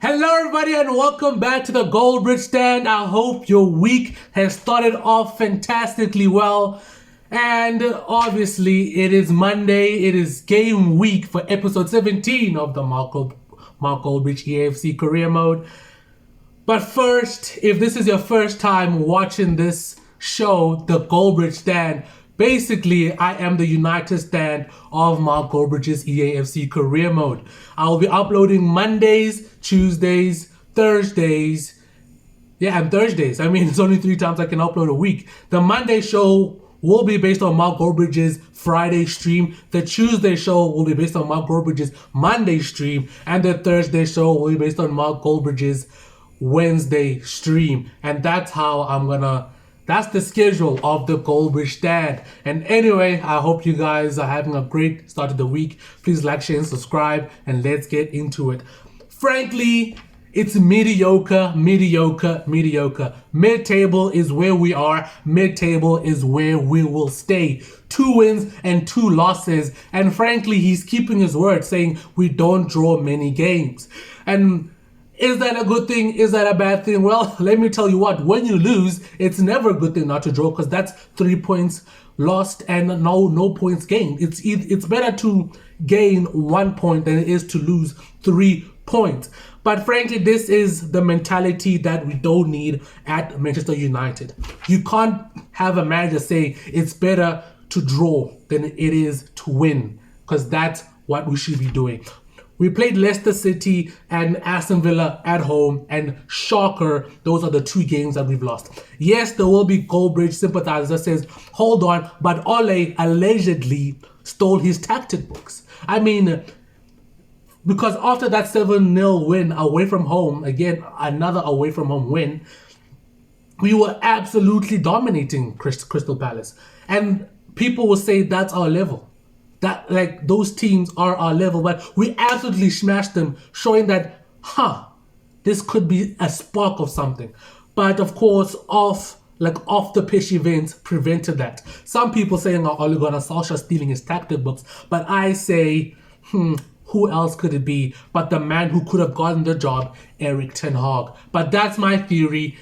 Hello, everybody, and welcome back to the Goldbridge Stand. I hope your week has started off fantastically well. And obviously, it is Monday. It is game week for episode 17 of the Mark Goldbridge EAFC Career Mode. But first, if this is your first time watching this show, the Goldbridge Stand, basically, I am the United Stand of Mark Goldbridge's EAFC Career Mode. I will be uploading Mondays, Tuesdays, Thursdays. Yeah, and Thursdays. I mean, it's only 3 times I can upload a week. The Monday show will be based on Mark Goldbridge's Friday stream. The Tuesday show will be based on Mark Goldbridge's Monday stream. And the Thursday show will be based on Mark Goldbridge's Wednesday stream. And that's how that's the schedule of the Goldbridge Stand. And anyway, I hope you guys are having a great start of the week. Please like, share, and subscribe, and let's get into it. Frankly, it's mediocre. Mid-table is where we are. Mid-table is where we will stay. 2 wins and 2 losses. And frankly, he's keeping his word, saying we don't draw many games. And is that a good thing? Is that a bad thing? Well, let me tell you what. When you lose, it's never a good thing not to draw, because that's 3 points lost and no points gained. It's better to gain 1 point than it is to lose 3 points. But frankly, this is the mentality that we don't need at Manchester United. You can't have a manager say it's better to draw than it is to win, because that's what we should be doing. We played Leicester City and Aston Villa at home, and shocker, those are the 2 games that we've lost. Yes, there will be Goldbridge sympathizers that says, hold on, but Ole allegedly stole his tactic books. I mean, because after that 7-0 win away from home, again, another away from home win, we were absolutely dominating Crystal Palace. And people will say that's our level. That, like, those teams are our level, but we absolutely smashed them, showing that, this could be a spark of something. But of course, off the pitch events prevented that. Some people saying, Ole Gunnar Solskjaer stealing his tactic books, but I say, who else could it be but the man who could have gotten the job, Erik ten Hag? But that's my theory.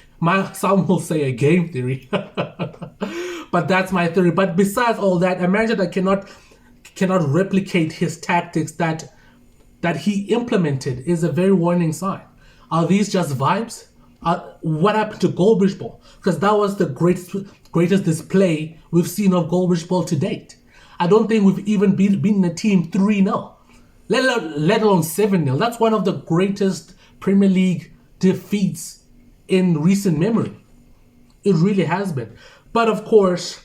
Some will say a game theory, but that's my theory. But besides all that, a manager that cannot replicate his tactics that he implemented is a very warning sign. Are these just vibes? What happened to Goldbridge ball? Because that was the greatest display we've seen of Goldbridge ball to date. I don't think we've even beaten a team 3-0, let alone 7-0. That's one of the greatest Premier League defeats in recent memory. It really has been. But of course,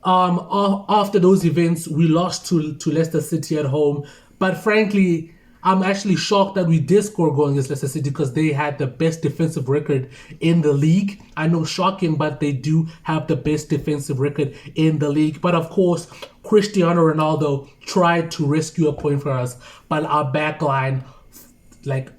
after those events, we lost to Leicester City at home. But frankly, I'm actually shocked that we did score goal against Leicester City, because they had the best defensive record in the league. I know, shocking, but they do have the best defensive record in the league. But of course, Cristiano Ronaldo tried to rescue a point for us, but our back line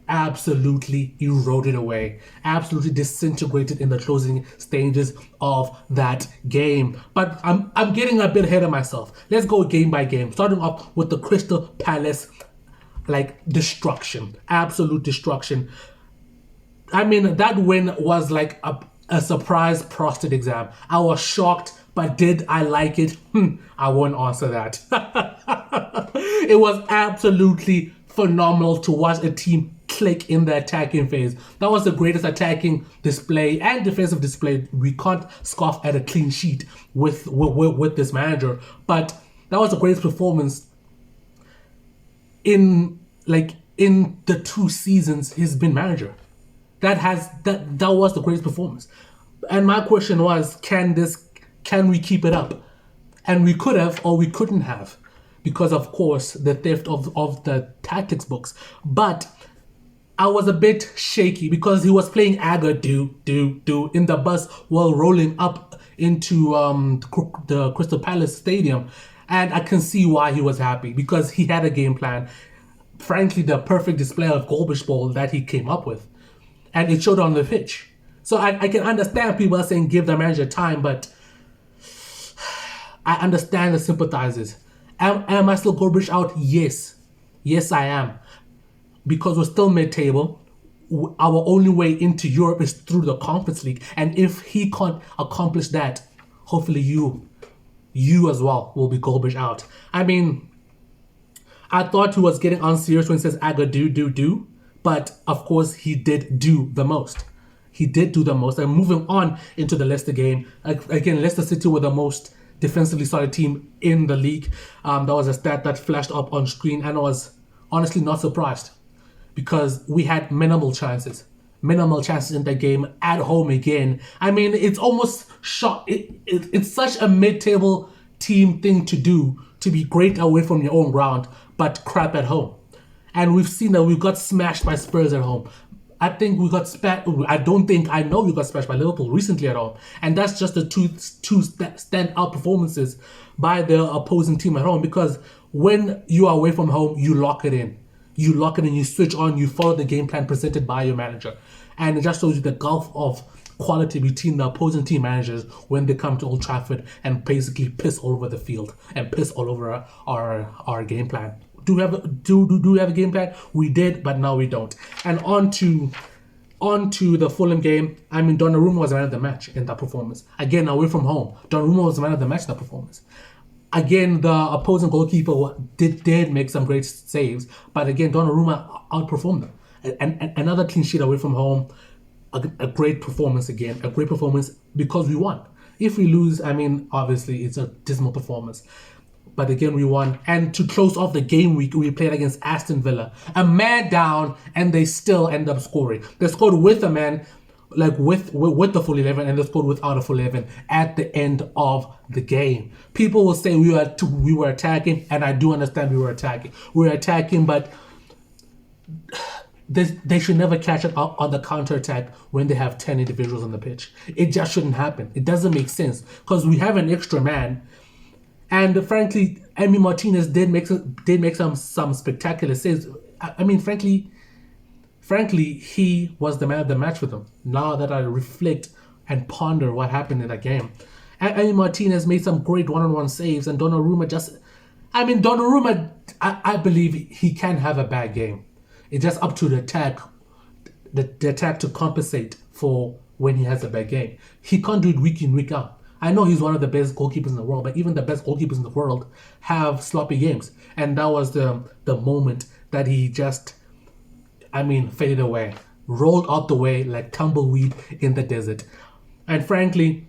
absolutely eroded away, absolutely disintegrated in the closing stages of that game. But I'm getting a bit ahead of myself. Let's go game by game, starting off with the Crystal Palace destruction, absolute destruction. I mean, that win was like a surprise prostate exam. I was shocked, but did I like it? I won't answer that. It was absolutely phenomenal to watch a team click in the attacking phase. That was the greatest attacking display and defensive display. We can't scoff at a clean sheet with this manager, but that was the greatest performance in the 2 seasons he's been manager. That was the greatest performance. And my question was, can we keep it up? And we could have, or we couldn't have, because of course the theft of the tactics books. But I was a bit shaky because he was playing Aga do in the bus while rolling up into the Crystal Palace stadium, and I can see why he was happy, because he had a game plan. Frankly, the perfect display of Goldbridge ball that he came up with, and it showed on the pitch. So I can understand people are saying give the manager time, but I understand the sympathizers. Am I still Goldbridge out? Yes, I am. because we're still mid-table. Our only way into Europe is through the Conference League, and if he can't accomplish that, hopefully you as well will be Goldbridge out. I mean, I thought he was getting unserious when he says "I gotta do," but of course he did do the most. He did do the most. And moving on into the Leicester game, again, Leicester City were the most defensively solid team in the league. That was a stat that flashed up on screen, and I was honestly not surprised because we had minimal chances in that game at home again. I mean, it's almost shot. It's such a mid-table team thing to do, to be great away from your own ground, but crap at home. And we've seen that we got smashed by Spurs at home. I think we got I know we got smashed by Liverpool recently at home. And that's just the two standout performances by the opposing team at home, because when you are away from home, you lock it in. You switch on, you follow the game plan presented by your manager. And it just shows you the gulf of quality between the opposing team managers when they come to Old Trafford and basically piss all over the field and piss all over our game plan. Do we have a game plan? We did, but now we don't. And on to the Fulham game. I mean, Donnarumma was the man of the match in that performance. Again, away from home, Donnarumma was the man of the match in that performance. Again, the opposing goalkeeper did make some great saves, but again, Donnarumma outperformed them. And another clean sheet away from home, a great performance again, a great performance because we won. If we lose, I mean, obviously it's a dismal performance. But again, we won. And to close off the game week, we played against Aston Villa. A man down, and they still end up scoring. They scored with a man, like with the full 11, and they scored without a full 11 at the end of the game. People will say we were attacking, and I do understand we were attacking. We were attacking, but they should never catch it on the counter-attack when they have 10 individuals on the pitch. It just shouldn't happen. It doesn't make sense because we have an extra man. And frankly, Emi Martinez did make some spectacular saves. I mean, frankly, he was the man of the match for them. Now that I reflect and ponder what happened in that game, Emi Martinez made some great one-on-one saves, and Donnarumma I believe he can have a bad game. It's just up to the attack to compensate for when he has a bad game. He can't do it week in, week out. I know he's one of the best goalkeepers in the world, but even the best goalkeepers in the world have sloppy games. And that was the moment that he just, faded away. Rolled out the way like tumbleweed in the desert. And frankly,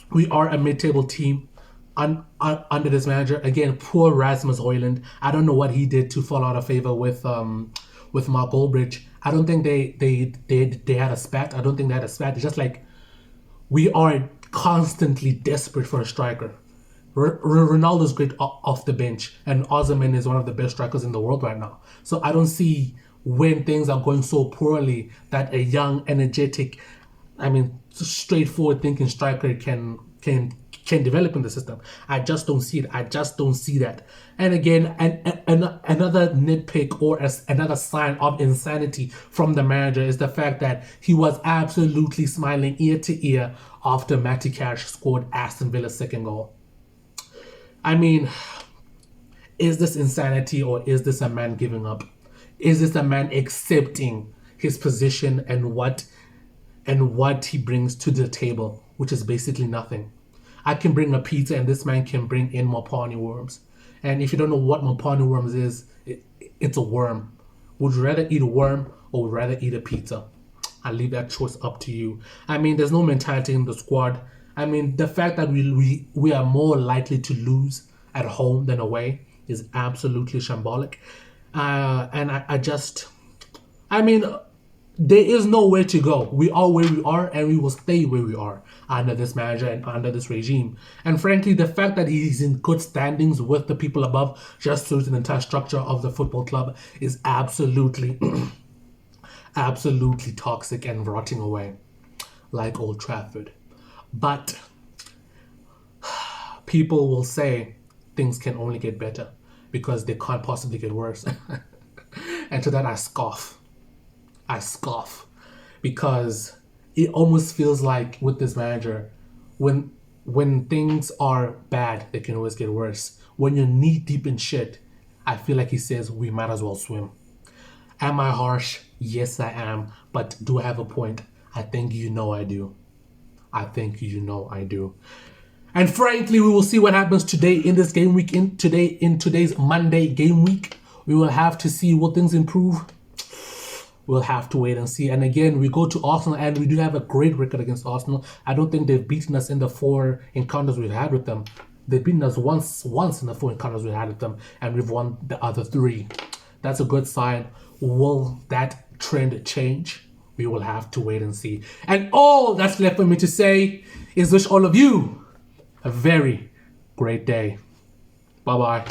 we are a mid-table team under this manager. Again, poor Rasmus Højlund. I don't know what he did to fall out of favor with Mark Goldbridge. I don't think they had a spat. I don't think they had a spat. It's just like we are constantly desperate for a striker. Ronaldo's great off the bench, and Osimhen is one of the best strikers in the world right now. So I don't see when things are going so poorly that a young, energetic, straightforward thinking striker can develop in the system. I just don't see it. I just don't see that. And again, another nitpick or another sign of insanity from the manager is the fact that he was absolutely smiling ear to ear after Matty Cash scored Aston Villa's second goal. I mean, is this insanity, or is this a man giving up? Is this a man accepting his position and what he brings to the table, which is basically nothing? I can bring a pizza, and this man can bring in Mopani worms. And if you don't know what Mopani worms is, it's a worm. Would you rather eat a worm or would you rather eat a pizza? I leave that choice up to you. There's no mentality in the squad. The fact that we are more likely to lose at home than away is absolutely shambolic. There is nowhere to go. We are where we are, and we will stay where we are under this manager and under this regime. And frankly, the fact that he's in good standings with the people above just shows the entire structure of the football club is absolutely, absolutely toxic and rotting away like Old Trafford. But people will say things can only get better because they can't possibly get worse. And to that I scoff because it almost feels like with this manager, when things are bad, they can always get worse. When you're knee deep in shit, I feel like he says we might as well swim. Am I harsh? Yes, I am. But do I have a point? I think you know I do. I think you know I do. And frankly, we will see what happens today in this game week. In today's Monday game week, we will have to see will things improve. We'll have to wait and see. And again, we go to Arsenal, and we do have a great record against Arsenal. I don't think they've beaten us in the 4 encounters we've had with them. They've beaten us once in the 4 encounters we've had with them, and we've won the other 3. That's a good sign. Will that trend change? We will have to wait and see. And all that's left for me to say is wish all of you a very great day. Bye-bye.